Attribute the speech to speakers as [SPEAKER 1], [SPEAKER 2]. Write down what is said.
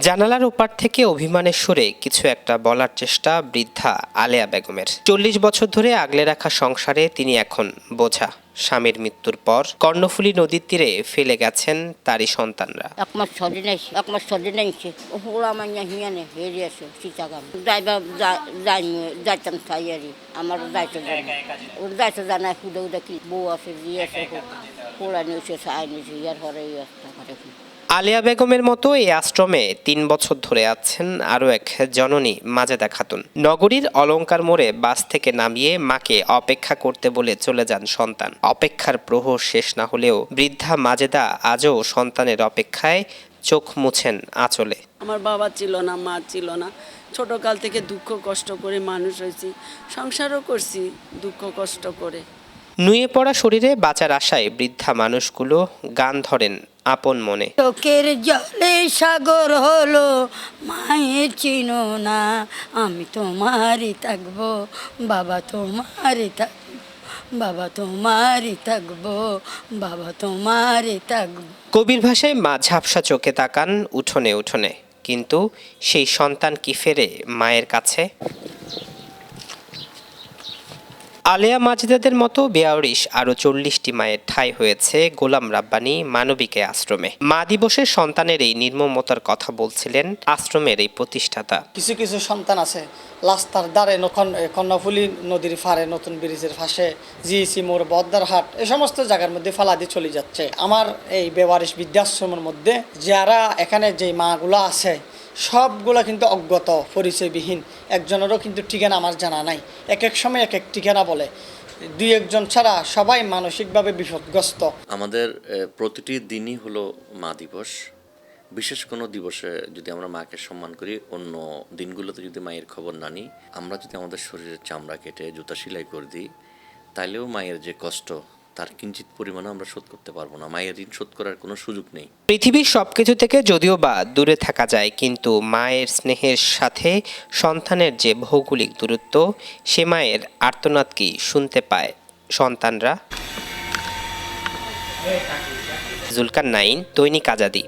[SPEAKER 1] জানালার ওপার থেকে অভিমানের সুরে কিছু একটা বলার চেষ্টা বৃদ্ধা আলেয়া বেগমের। 40 বছর ধরে আগলে রাখা সংসারে তিনি এখন বোঝা। স্বামীর মৃত্যুর পর কর্ণফুলী নদীর তীরে ফেলে গেছেন তারই সন্তানরা।
[SPEAKER 2] একমাস ছদিন আইছে ওরা মাইয়া হিয়ানে হেরি আছে সীতাগাম ড্রাইভার যাইতাম খাইয়ারি আমার যাইতে জানা ওর যাইতে জানা খুদে উদে কি বউ আছে জি আছে পোড়া নিয়েছে সাই নিয়েছে ইয়ার হরে
[SPEAKER 1] আলেয়া বেগমের মতো এই আশ্রমে 3 বছর ধরে আছেন আরও এক জননী মাজেদা খাতুন। নগরীর অলংকার মোড়ে বাস থেকে নামিয়ে মাকে অপেক্ষা করতে বলে চলে যান সন্তান। অপেক্ষার প্রহর শেষ না হলেও বৃদ্ধা মাজেদা আজও সন্তানের অপেক্ষায় চোখ মুছেন আঁচলে।
[SPEAKER 3] আমার বাবা ছিল না, মা ছিল না, ছোটকাল থেকে দুঃখ কষ্ট করে মানুষ হয়েছি, সংসারও করছি দুঃখ কষ্ট করে।
[SPEAKER 1] নুয়ে পড়া শরীরে বাঁচার আশায় বৃদ্ধা মানুষগুলো গান ধরেন আপন মনে।
[SPEAKER 2] চোখের জলে সাগর হলো মায়ের চিনো না, আমি তোমারই থাকবো বাবা, তোমারই থাকবো বাবা, তোমারই থাকবো বাবা, তোমারই থাকবো।
[SPEAKER 1] কবির ভাষায় মা ঝাপসা চোখে তাকান উঠোনে উঠোনে, কিন্তু সেই সন্তান কি ফেরে মায়ের কাছে? আলেয়া মাজেদাদের মতো 42 আরও 40টি মায়ের ঠাঁই হয়েছে গোলাম রাব্বানী মানবিকে আশ্রমে। মা দিবসের সন্তানের এই নির্মমতার কথা বলছিলেন আশ্রমের এই প্রতিষ্ঠাতা।
[SPEAKER 4] কিছু কিছু সন্তান আছে রাস্তার ধারে কর্ণফুলী নদীর পাড়ে, নতুন ব্রিজের পাশে, জিইসি মোড়, বদ্দারহাট, এই সমস্ত জায়গার মধ্যে ফালা দিয়ে চলে যাচ্ছে। আমার এই 42 বৃদ্ধাশ্রমের মধ্যে যারা এখানে যে মাগুলো আছে সবগুলো কিন্তু অজ্ঞত, পরিচয়বিহীন। একজনেরও কিন্তু ঠিকানা আমার জানা নাই। এক এক সময় এক এক ঠিকানা বলে, 2-1 ছাড়া সবাই মানসিকভাবে বিপদগ্রস্ত।
[SPEAKER 5] আমাদের প্রতিটি দিনই হলো মা দিবস। বিশেষ কোনো দিবসে যদি আমরা মাকে সম্মান করি, অন্য দিনগুলোতে যদি মায়ের খবর না নিই, আমরা যদি আমাদের শরীরের চামড়া কেটে জুতা সেলাই করে দিই, তাইলেও মায়ের যে কষ্ট তার কিঞ্চিত পরিমাণও আমরা শোধ করতে পারবো না। মায়ের ঋণ শোধ করার কোনো সুযোগ নেই।
[SPEAKER 1] পৃথিবীর সবকিছু থেকে যদিও বা দূরে থাকা যায়, কিন্তু মায়ের স্নেহের সাথে সন্তানের যে ভৌগোলিক দূরত্ব, সে মায়ের আর্তনাদ কি শুনতে পায় সন্তানরা? জুলকার নাইন, দৈনিক আজাদী।